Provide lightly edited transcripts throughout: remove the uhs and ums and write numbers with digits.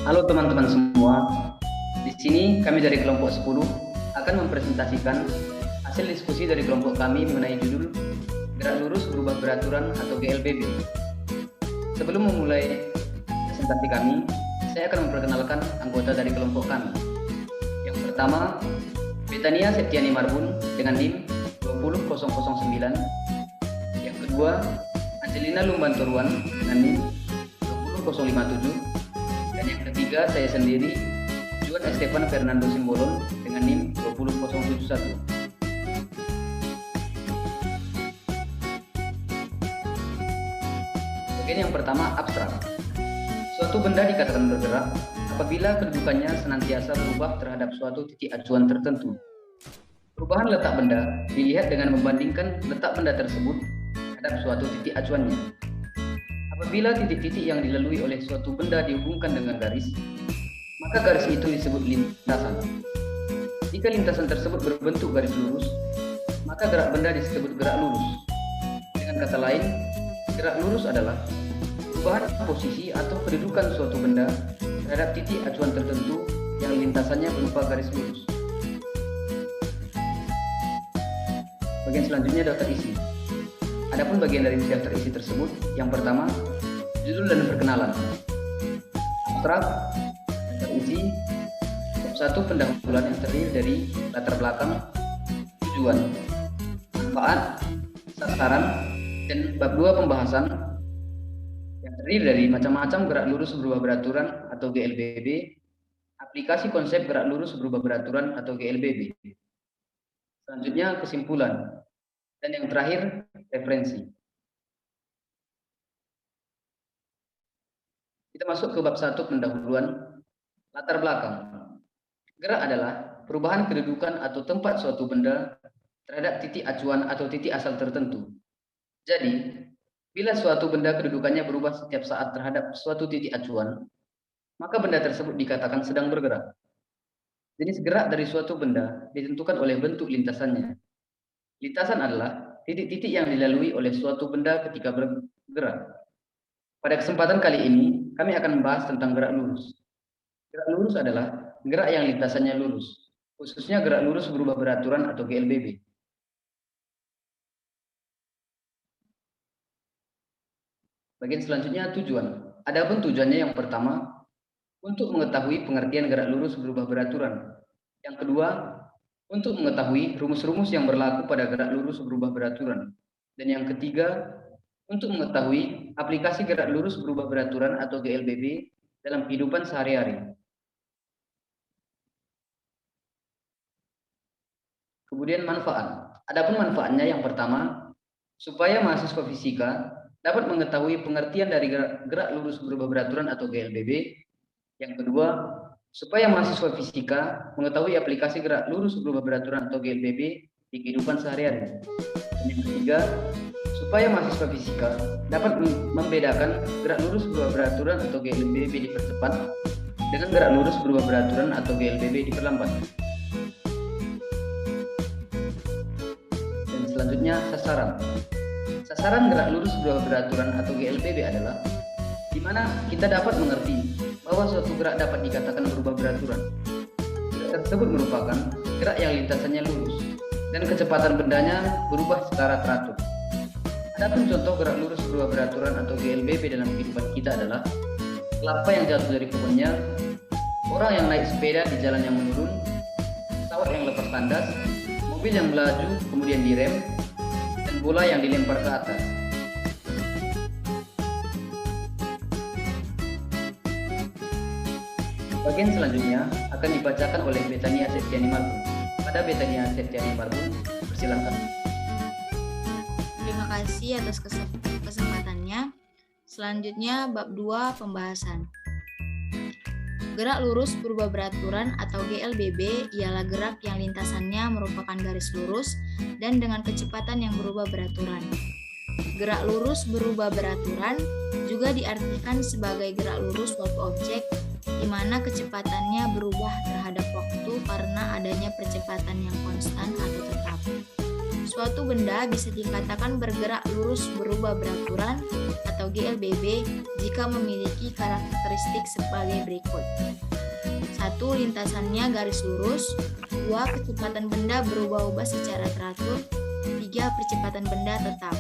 Halo teman-teman semua, di sini kami dari kelompok 10 akan mempresentasikan hasil diskusi dari kelompok kami mengenai judul Gerak Lurus Berubah Beraturan atau GLBB. Sebelum memulai presentasi kami, saya akan memperkenalkan anggota dari kelompok kami. Yang pertama, Betania Septiani Marbun dengan NIM 20009. Yang kedua, Angelina Lumbanturuan dengan NIM 20057. Dan yang ketiga, saya sendiri, Juan Esteban Fernando Simbolon dengan NIM 20071. Bagian yang pertama, abstrak. Suatu benda dikatakan bergerak apabila kedudukannya senantiasa berubah terhadap suatu titik acuan tertentu. Perubahan letak benda dilihat dengan membandingkan letak benda tersebut terhadap suatu titik acuannya. Apabila titik-titik yang dilalui oleh suatu benda dihubungkan dengan garis, maka garis itu disebut lintasan. Jika lintasan tersebut berbentuk garis lurus, maka gerak benda disebut gerak lurus. Dengan kata lain, gerak lurus adalah perubahan posisi atau kedudukan suatu benda terhadap titik acuan tertentu yang lintasannya berupa garis lurus. Bagian selanjutnya daftar isi. Adapun bagian dari daftar isi tersebut, yang pertama, judul dan perkenalan. Abstrak, daftar isi. Bab 1, pendahuluan yang terdiri dari latar belakang, tujuan, manfaat, sasaran, dan bab 2, pembahasan yang terdiri dari macam-macam gerak lurus berubah beraturan atau GLBB, aplikasi konsep gerak lurus berubah beraturan atau GLBB. Selanjutnya kesimpulan, dan yang terakhir referensi. Kita masuk ke bab 1, pendahuluan. Latar belakang. Gerak adalah perubahan kedudukan atau tempat suatu benda terhadap titik acuan atau titik asal tertentu. Jadi, bila suatu benda kedudukannya berubah setiap saat terhadap suatu titik acuan, maka benda tersebut dikatakan sedang bergerak. Jenis gerak dari suatu benda ditentukan oleh bentuk lintasannya. Lintasan adalah titik-titik yang dilalui oleh suatu benda ketika bergerak. Pada kesempatan kali ini, kami akan membahas tentang gerak lurus. Gerak lurus adalah gerak yang lintasannya lurus, khususnya gerak lurus berubah beraturan atau GLBB. Bagian selanjutnya, tujuan. Adapun tujuannya yang pertama, untuk mengetahui pengertian gerak lurus berubah beraturan. Yang kedua, untuk mengetahui rumus-rumus yang berlaku pada gerak lurus berubah beraturan. Dan yang ketiga, untuk mengetahui aplikasi gerak lurus berubah beraturan atau GLBB dalam kehidupan sehari-hari. Kemudian manfaat. Adapun manfaatnya yang pertama, supaya mahasiswa fisika dapat mengetahui pengertian dari gerak lurus berubah beraturan atau GLBB. Yang kedua, supaya mahasiswa fisika mengetahui aplikasi gerak lurus berubah beraturan atau GLBB di kehidupan sehari-hari. Dan yang ketiga, supaya mahasiswa fisika dapat membedakan gerak lurus berubah beraturan atau GLBB dipercepat dengan gerak lurus berubah beraturan atau GLBB diperlambat. Dan selanjutnya, sasaran. Sasaran gerak lurus berubah beraturan atau GLBB adalah di mana kita dapat mengerti bahwa suatu gerak dapat dikatakan berubah beraturan. Gerak tersebut merupakan gerak yang lintasannya lurus dan kecepatan bendanya berubah secara teratur. Adapun contoh gerak lurus berubah beraturan atau GLBB dalam kehidupan kita adalah kelapa yang jatuh dari pohonnya, orang yang naik sepeda di jalan yang menurun, pesawat yang lepas landas, mobil yang melaju kemudian direm, dan bola yang dilempar ke atas. Bagian selanjutnya akan dibacakan oleh Betania Septiani Marbun. Pada Betania Septiani Marbun, persilakan. Terima kasih atas kesempatannya. Selanjutnya bab 2, pembahasan. Gerak lurus berubah beraturan atau GLBB ialah gerak yang lintasannya merupakan garis lurus dan dengan kecepatan yang berubah beraturan. Gerak lurus berubah beraturan juga diartikan sebagai gerak lurus suatu objek di mana kecepatannya berubah terhadap waktu karena adanya percepatan yang konstan atau tetap. Suatu benda bisa dikatakan bergerak lurus berubah beraturan atau GLBB jika memiliki karakteristik sebagai berikut. 1. Lintasannya garis lurus. 2. Kecepatan benda berubah-ubah secara teratur. 3. Percepatan benda tetap.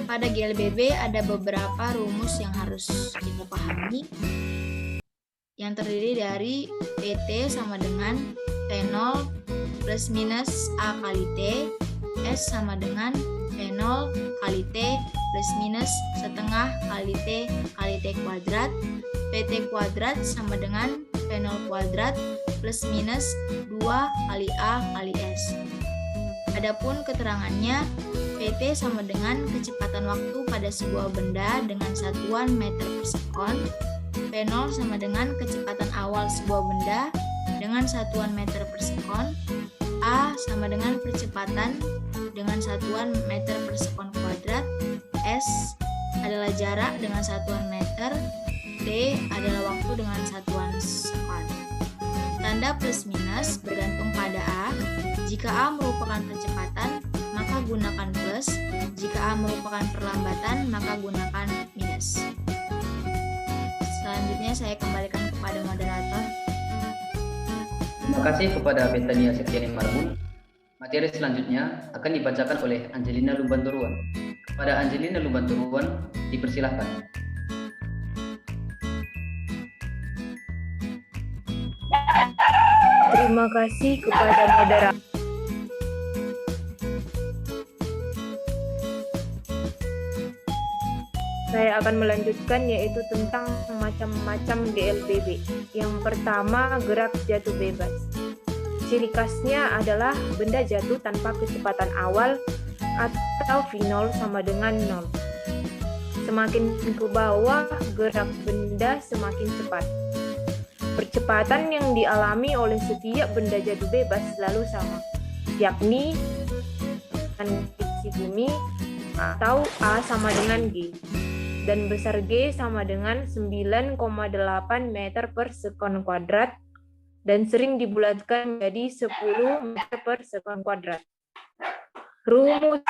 Pada GLBB ada beberapa rumus yang harus kita pahami, yang terdiri dari PT sama dengan P0 plus minus A kali T, S sama dengan P0 kali T plus minus setengah kali T kali T kuadrat, PT kuadrat sama dengan P0 kuadrat plus minus 2 kali A kali S. Adapun keterangannya, PT sama dengan kecepatan waktu pada sebuah benda dengan satuan meter per sekon, P0 sama dengan kecepatan awal sebuah benda dengan satuan meter per sekon, A sama dengan percepatan dengan satuan meter per sekon kuadrat, S adalah jarak dengan satuan meter, T adalah waktu dengan satuan sekon. Tanda plus minus bergantung pada A. Jika A merupakan percepatan, maka gunakan plus. Jika A merupakan perlambatan, maka gunakan minus. Selanjutnya saya kembalikan kepada moderator. Terima kasih kepada Betania Septiani Marbun. Materi selanjutnya akan dibacakan oleh Angelina Lumbanturuan. Kepada Angelina Lumbanturuan, dipersilahkan. Terima kasih kepada moderator. Saya akan melanjutkan yaitu tentang macam-macam GLBB. Yang pertama, gerak jatuh bebas. Ciri khasnya adalah benda jatuh tanpa kecepatan awal atau V0 sama dengan 0. Semakin ke bawah, gerak benda semakin cepat. Percepatan yang dialami oleh setiap benda jatuh bebas selalu sama, yakni friksi bumi atau A sama dengan G, dan besar G sama dengan 9,8 meter per sekon kuadrat, dan sering dibulatkan menjadi 10 meter per sekon kuadrat. Rumus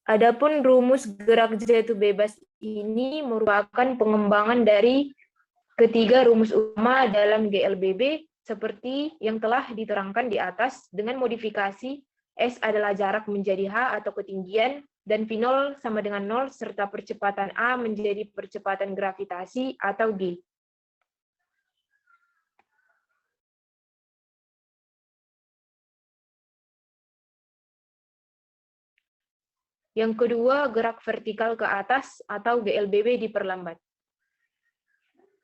Adapun rumus gerak jatuh bebas ini merupakan pengembangan dari ketiga rumus utama dalam GLBB seperti yang telah diterangkan di atas dengan modifikasi S adalah jarak menjadi H atau ketinggian dan V0 sama dengan 0 serta percepatan A menjadi percepatan gravitasi atau G. Yang kedua, gerak vertikal ke atas atau GLBB diperlambat.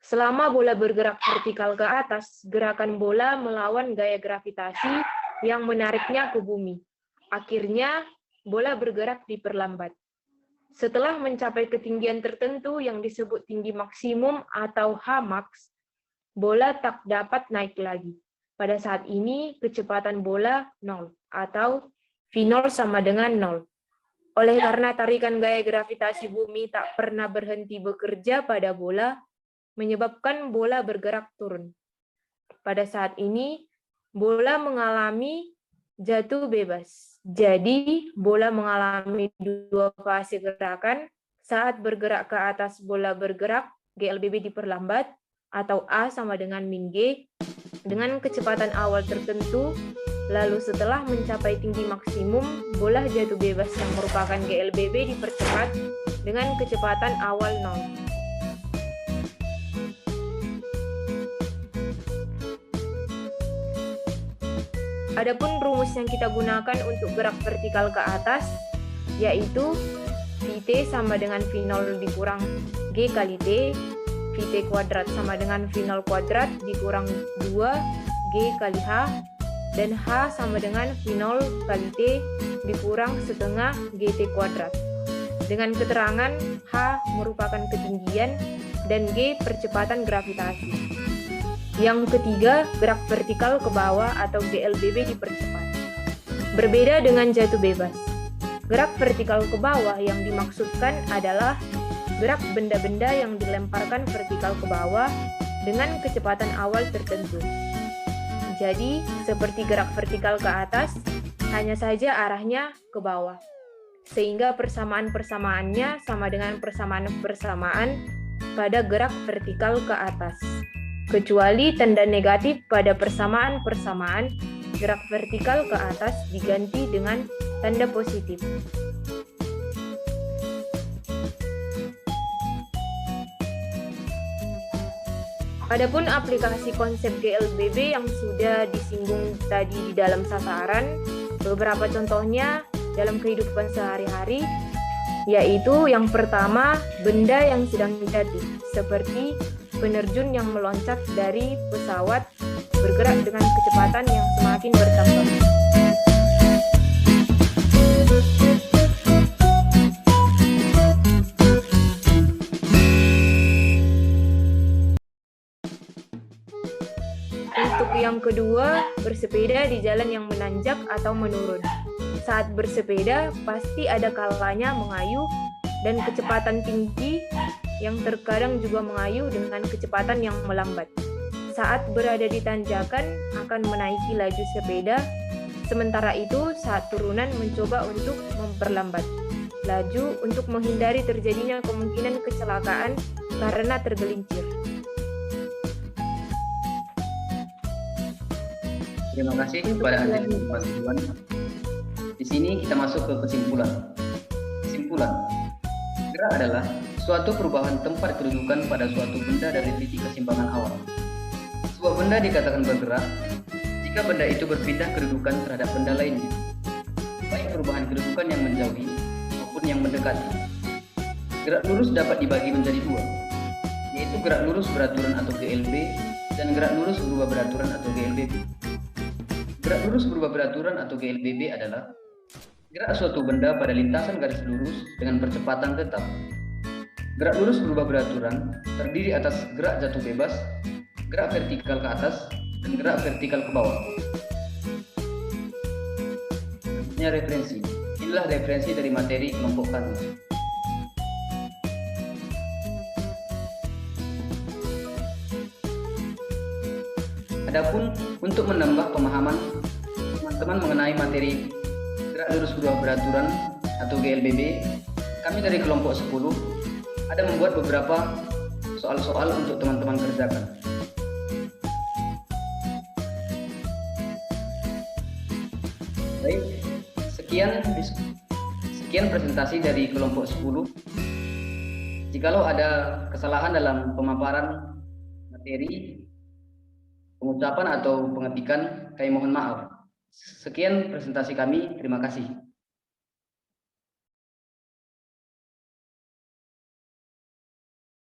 Selama bola bergerak vertikal ke atas, gerakan bola melawan gaya gravitasi yang menariknya ke bumi. Akhirnya, bola bergerak diperlambat. Setelah mencapai ketinggian tertentu yang disebut tinggi maksimum atau Hmax, bola tak dapat naik lagi. Pada saat ini, kecepatan bola 0 atau V0 sama dengan 0. Oleh karena tarikan gaya gravitasi bumi tak pernah berhenti bekerja pada bola, menyebabkan bola bergerak turun. Pada saat ini, bola mengalami jatuh bebas. Jadi, bola mengalami dua fase gerakan. Saat bergerak ke atas, bola bergerak, GLBB diperlambat, atau A sama dengan min G, dengan kecepatan awal tertentu. Lalu setelah mencapai tinggi maksimum, bola jatuh bebas yang merupakan GLBB dipercepat dengan kecepatan awal 0. Adapun rumus yang kita gunakan untuk gerak vertikal ke atas, yaitu Vt sama dengan V0 dikurang G kali T, Vt kuadrat sama dengan V0 kuadrat dikurang 2 G kali H, dan H sama dengan V0 kali T dikurang setengah GT kuadrat. Dengan keterangan H merupakan ketinggian dan G percepatan gravitasi. Yang ketiga, gerak vertikal ke bawah atau GLBB dipercepat. Berbeda dengan jatuh bebas. Gerak vertikal ke bawah yang dimaksudkan adalah gerak benda-benda yang dilemparkan vertikal ke bawah dengan kecepatan awal tertentu. Jadi, seperti gerak vertikal ke atas, hanya saja arahnya ke bawah. Sehingga persamaan-persamaannya sama dengan persamaan-persamaan pada gerak vertikal ke atas. Kecuali tanda negatif pada persamaan-persamaan gerak vertikal ke atas diganti dengan tanda positif. Adapun aplikasi konsep GLBB yang sudah disinggung tadi di dalam sasaran, beberapa contohnya dalam kehidupan sehari-hari, yaitu yang pertama, benda yang sedang jatuh, seperti penerjun yang meloncat dari pesawat bergerak dengan kecepatan yang semakin bertambah. Untuk yang kedua, bersepeda di jalan yang menanjak atau menurun. Saat bersepeda, pasti ada kalanya mengayuh dan kecepatan tinggi yang terkadang juga mengayuh dengan kecepatan yang melambat. Saat berada di tanjakan, akan menaiki laju sepeda, sementara itu saat turunan mencoba untuk memperlambat laju untuk menghindari terjadinya kemungkinan kecelakaan karena tergelincir. Terima kasih kepada Anjali dan Mas Iwan. Di sini kita masuk ke kesimpulan. Kesimpulan, gerak adalah suatu perubahan tempat kedudukan pada suatu benda dari titik keseimbangan awal. Sebuah benda dikatakan bergerak jika benda itu berpindah kedudukan terhadap benda lainnya, baik perubahan kedudukan yang menjauhi maupun yang mendekati. Gerak lurus dapat dibagi menjadi dua, yaitu gerak lurus beraturan atau GLB dan gerak lurus berubah beraturan atau GLBB. Gerak lurus berubah beraturan atau GLBB adalah gerak suatu benda pada lintasan garis lurus dengan percepatan tetap. Gerak lurus berubah beraturan terdiri atas gerak jatuh bebas, gerak vertikal ke atas, dan gerak vertikal ke bawah. Selanjutnya referensi. Inilah referensi dari materi kelompok kami. Adapun untuk menambah pemahaman teman-teman mengenai materi gerak lurus berubah beraturan atau GLBB, kami dari kelompok 10 ada membuat beberapa soal-soal untuk teman-teman kerjakan. Baik, sekian presentasi dari kelompok 10. Jikalau ada kesalahan dalam pemaparan materi, pengucapan atau pengetikan, kami mohon maaf. Sekian presentasi kami, terima kasih.